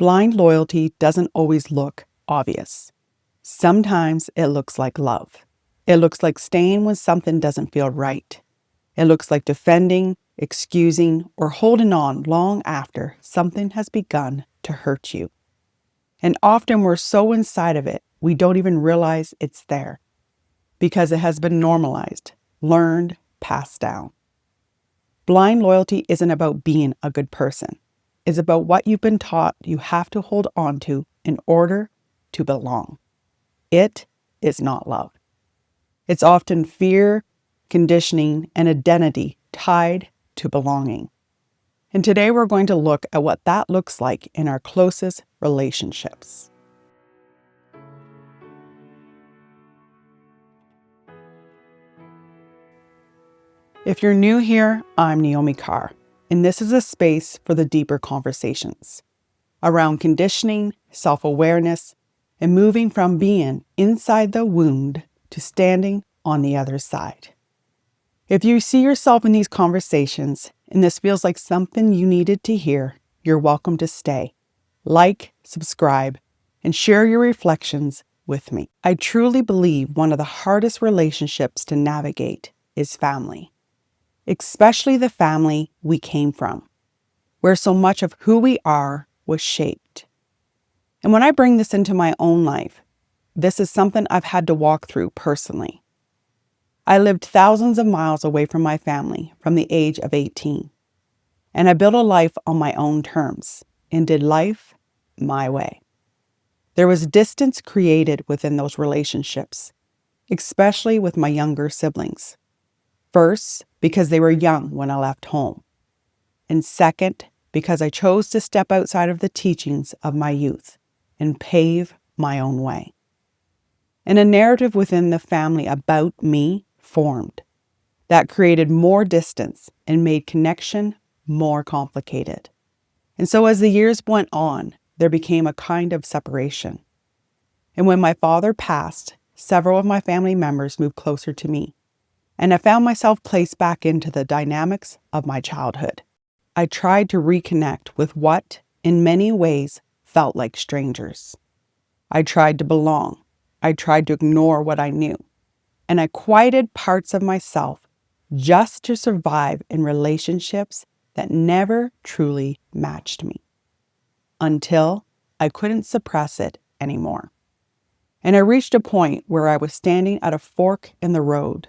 Blind loyalty doesn't always look obvious. Sometimes it looks like love. It looks like staying when something doesn't feel right. It looks like defending, excusing, or holding on long after something has begun to hurt you. And often we're so inside of it, we don't even realize it's there because it has been normalized, learned, passed down. Blind loyalty isn't about being a good person. It's about what you've been taught you have to hold on to in order to belong. It is not love. It's often fear, conditioning, and identity tied to belonging. And today we're going to look at what that looks like in our closest relationships. If you're new here, I'm Naomi Carr, and this is a space for the deeper conversations around conditioning, self-awareness, and moving from being inside the wound to standing on the other side. If you see yourself in these conversations and this feels like something you needed to hear, you're welcome to stay. Like, subscribe, and share your reflections with me. I truly believe one of the hardest relationships to navigate is family, especially the family we came from, where so much of who we are was shaped. And when I bring this into my own life, this is something I've had to walk through personally. I lived thousands of miles away from my family from the age of 18, and I built a life on my own terms and did life my way. There was distance created within those relationships, especially with my younger siblings. First, because they were young when I left home, and second, because I chose to step outside of the teachings of my youth and pave my own way. And a narrative within the family about me formed that created more distance and made connection more complicated. And so as the years went on, there became a kind of separation. And when my father passed, several of my family members moved closer to me, and I found myself placed back into the dynamics of my childhood. I tried to reconnect with what, in many ways, felt like strangers. I tried to belong. I tried to ignore what I knew. And I quieted parts of myself just to survive in relationships that never truly matched me, until I couldn't suppress it anymore. And I reached a point where I was standing at a fork in the road,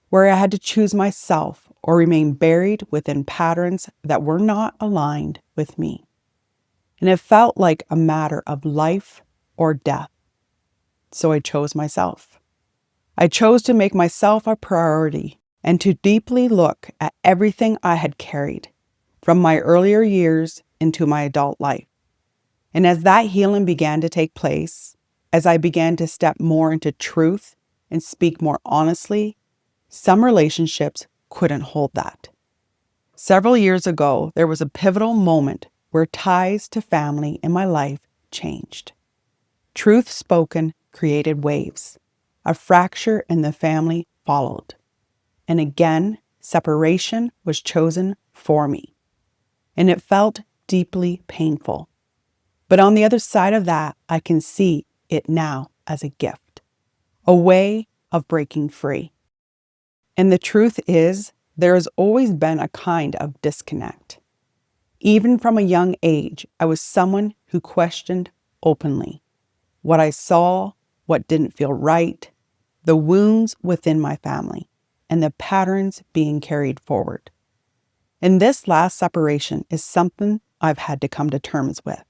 where I had to choose myself or remain buried within patterns that were not aligned with me. And it felt like a matter of life or death. So I chose myself. I chose to make myself a priority and to deeply look at everything I had carried from my earlier years into my adult life. And as that healing began to take place, as I began to step more into truth and speak more honestly, some relationships couldn't hold that. Several years ago, there was a pivotal moment where ties to family in my life changed. Truth spoken created waves. A fracture in the family followed. And again, separation was chosen for me. And it felt deeply painful. But on the other side of that, I can see it now as a gift, a way of breaking free. And the truth is, there has always been a kind of disconnect. Even from a young age, I was someone who questioned openly what I saw, what didn't feel right, the wounds within my family, and the patterns being carried forward. And this last separation is something I've had to come to terms with,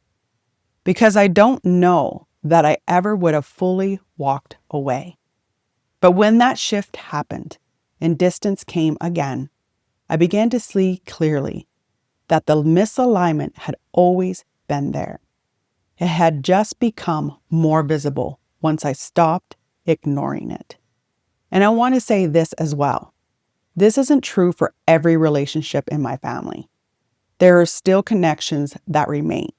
because I don't know that I ever would have fully walked away. But when that shift happened and distance came again, I began to see clearly that the misalignment had always been there. It had just become more visible once I stopped ignoring it. And I want to say this as well. This isn't true for every relationship in my family. There are still connections that remain.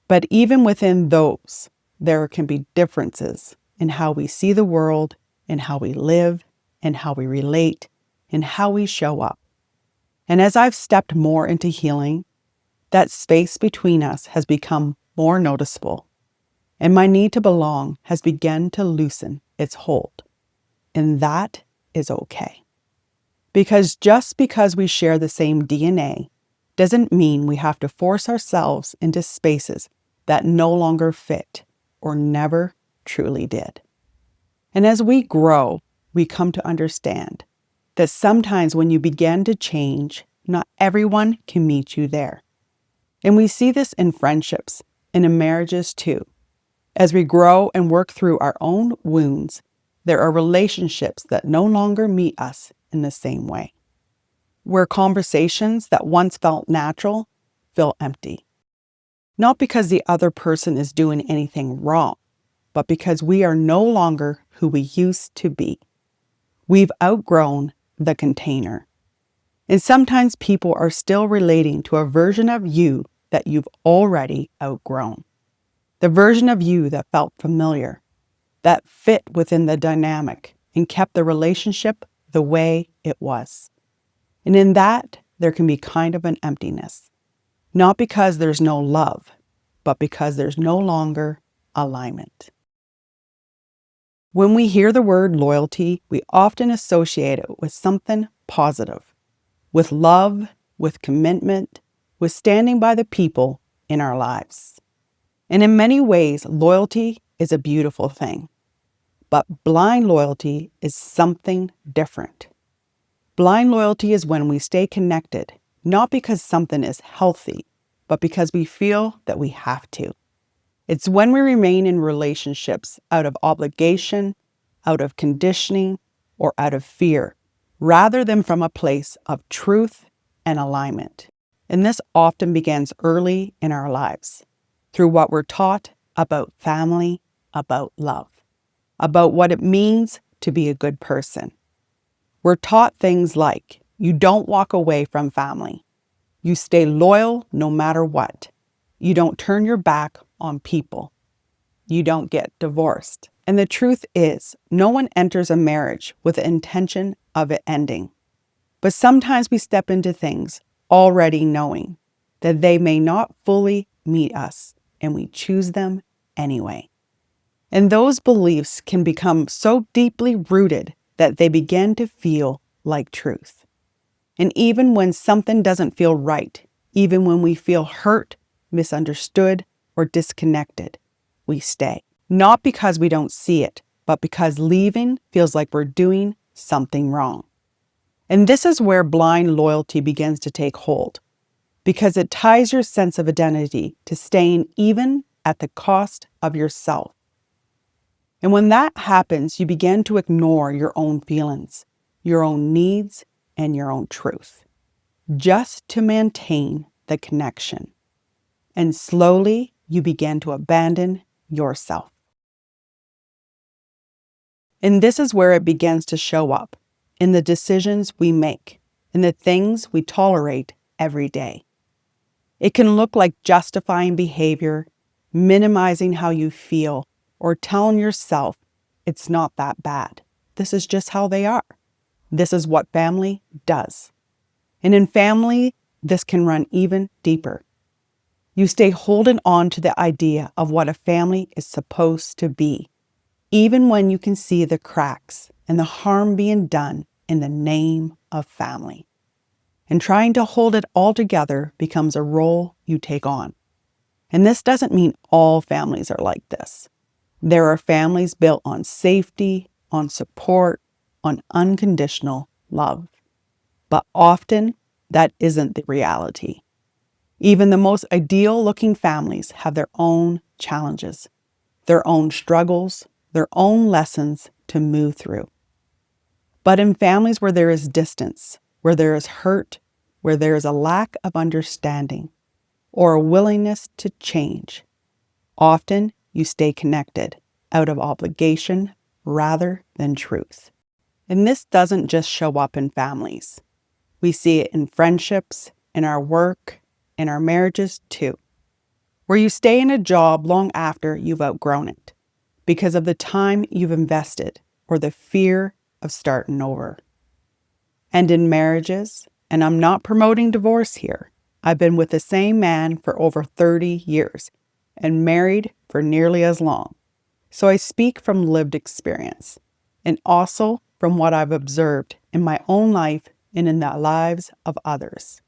But even within those, there can be differences in how we see the world, in how we live, in how we relate, in how we show up. And as I've stepped more into healing, that space between us has become more noticeable, and my need to belong has begun to loosen its hold. And that is okay. Because just because we share the same DNA doesn't mean we have to force ourselves into spaces that no longer fit or never truly did. And as we grow, we come to understand that sometimes when you begin to change, not everyone can meet you there. And we see this in friendships and in marriages too. As we grow and work through our own wounds, there are relationships that no longer meet us in the same way, where conversations that once felt natural feel empty. Not because the other person is doing anything wrong, but because we are no longer who we used to be. We've outgrown the container. And sometimes people are still relating to a version of you that you've already outgrown. The version of you that felt familiar, that fit within the dynamic and kept the relationship the way it was. And in that, there can be kind of an emptiness. Not because there's no love, but because there's no longer alignment. When we hear the word loyalty, we often associate it with something positive, with love, with commitment, with standing by the people in our lives. And in many ways, loyalty is a beautiful thing. But blind loyalty is something different. Blind loyalty is when we stay connected, not because something is healthy, but because we feel that we have to. It's when we remain in relationships out of obligation, out of conditioning, or out of fear, rather than from a place of truth and alignment. And this often begins early in our lives, through what we're taught about family, about love, about what it means to be a good person. We're taught things like, you don't walk away from family. You stay loyal no matter what. You don't turn your back on people. You don't get divorced. And the truth is, no one enters a marriage with the intention of it ending. But sometimes we step into things already knowing that they may not fully meet us, and we choose them anyway. And those beliefs can become so deeply rooted that they begin to feel like truth. And even when something doesn't feel right, even when we feel hurt, misunderstood, or disconnected, we stay. Not because we don't see it, but because leaving feels like we're doing something wrong. And this is where blind loyalty begins to take hold, because it ties your sense of identity to staying even at the cost of yourself. And when that happens, you begin to ignore your own feelings, your own needs, and your own truth, just to maintain the connection. And slowly, you begin to abandon yourself. And this is where it begins to show up, in the decisions we make, in the things we tolerate every day. It can look like justifying behavior, minimizing how you feel, or telling yourself it's not that bad. This is just how they are. This is what family does. And in family, this can run even deeper. You stay holding on to the idea of what a family is supposed to be, even when you can see the cracks and the harm being done in the name of family. And trying to hold it all together becomes a role you take on. And this doesn't mean all families are like this. There are families built on safety, on support, on unconditional love. But often, that isn't the reality. Even the most ideal-looking families have their own challenges, their own struggles, their own lessons to move through. But in families where there is distance, where there is hurt, where there is a lack of understanding, or a willingness to change, often you stay connected out of obligation rather than truth. And this doesn't just show up in families. We see it in friendships, in our work, in our marriages too, where you stay in a job long after you've outgrown it because of the time you've invested or the fear of starting over. And in marriages, and I'm not promoting divorce here, I've been with the same man for over 30 years, and married for nearly as long. So I speak from lived experience and also from what I've observed in my own life and in the lives of others.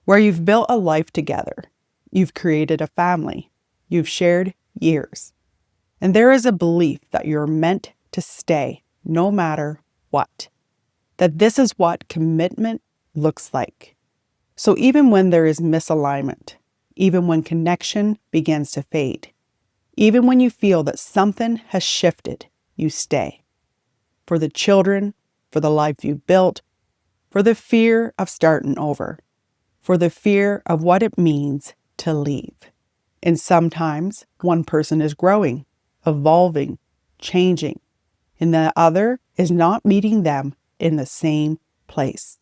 Where you've built a life together, you've created a family, you've shared years, and there is a belief that you're meant to stay no matter what, that this is what commitment looks like. So even when there is misalignment, even when connection begins to fade, even when you feel that something has shifted, you stay. For the children, for the life you've built, for the fear of starting over, for the fear of what it means to leave. And sometimes one person is growing, evolving, changing, and the other is not meeting them in the same place.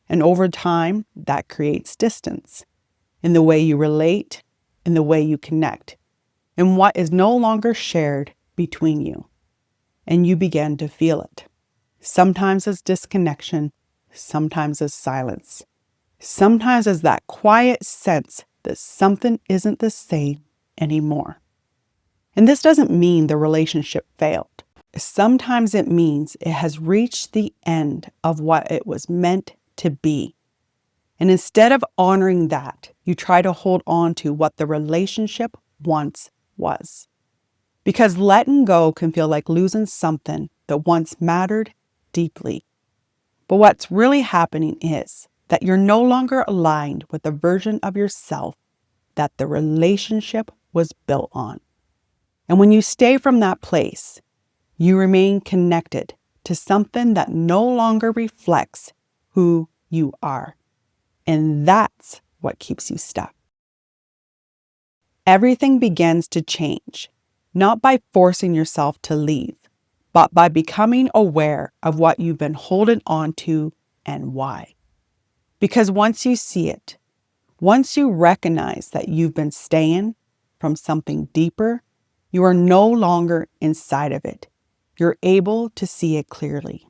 And over time, that creates distance in the way you relate, in the way you connect, and what is no longer shared between you. And you begin to feel it. Sometimes as disconnection, sometimes as silence, sometimes as that quiet sense that something isn't the same anymore. And this doesn't mean the relationship failed. Sometimes it means it has reached the end of what it was meant to be. And instead of honoring that, you try to hold on to what the relationship once was. Because letting go can feel like losing something that once mattered deeply. But what's really happening is that you're no longer aligned with the version of yourself that the relationship was built on. And when you stay from that place, you remain connected to something that no longer reflects who you are. And that's what keeps you stuck. Everything begins to change, not by forcing yourself to leave, but by becoming aware of what you've been holding on to and why. Because once you see it, once you recognize that you've been staying from something deeper, you are no longer inside of it. You're able to see it clearly.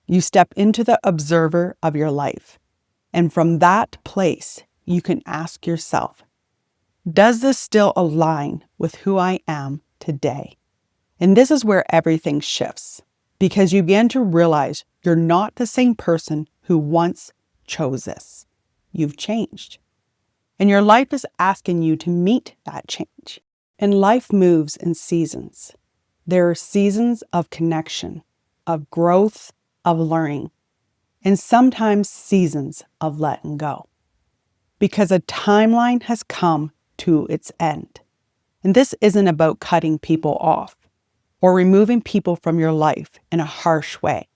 You step into the observer of your life. And from that place, you can ask yourself, does this still align with who I am today? And this is where everything shifts, because you begin to realize you're not the same person who once chose this. You've changed. And your life is asking you to meet that change. And life moves in seasons. There are seasons of connection, of growth, of learning, and sometimes seasons of letting go. Because a timeline has come to its end. And this isn't about cutting people off or removing people from your life in a harsh way.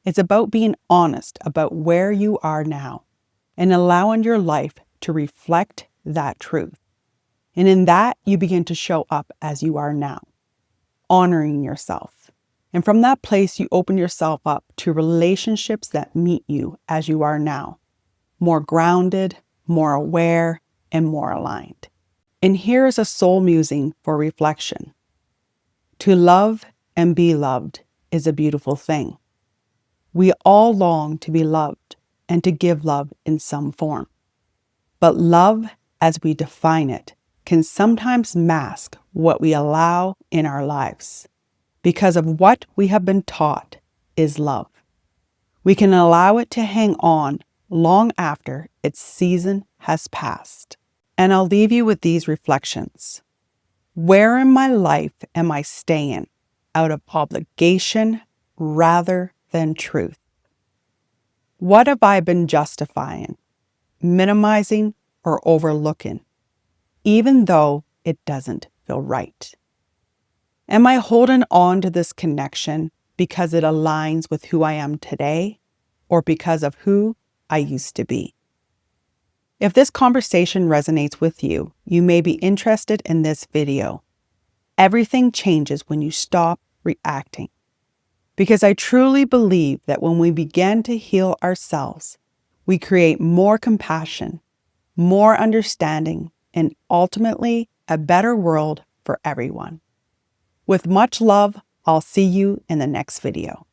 It's about being honest about where you are now and allowing your life to reflect that truth. And in that, you begin to show up as you are now, honoring yourself. And from that place, you open yourself up to relationships that meet you as you are now, more grounded, more aware, and more aligned. And here is a soul musing for reflection. To love and be loved is a beautiful thing. We all long to be loved and to give love in some form. But love, as we define it, can sometimes mask what we allow in our lives because of what we have been taught is love. We can allow it to hang on long after its season has passed. And I'll leave you with these reflections. Where in my life am I staying out of obligation rather than truth? What have I been justifying, minimizing, or overlooking, even though it doesn't feel right? Am I holding on to this connection because it aligns with who I am today or because of who I used to be? If this conversation resonates with you, you may be interested in this video. Everything changes when you stop reacting. Because I truly believe that when we begin to heal ourselves, we create more compassion, more understanding, and ultimately a better world for everyone. With much love, I'll see you in the next video.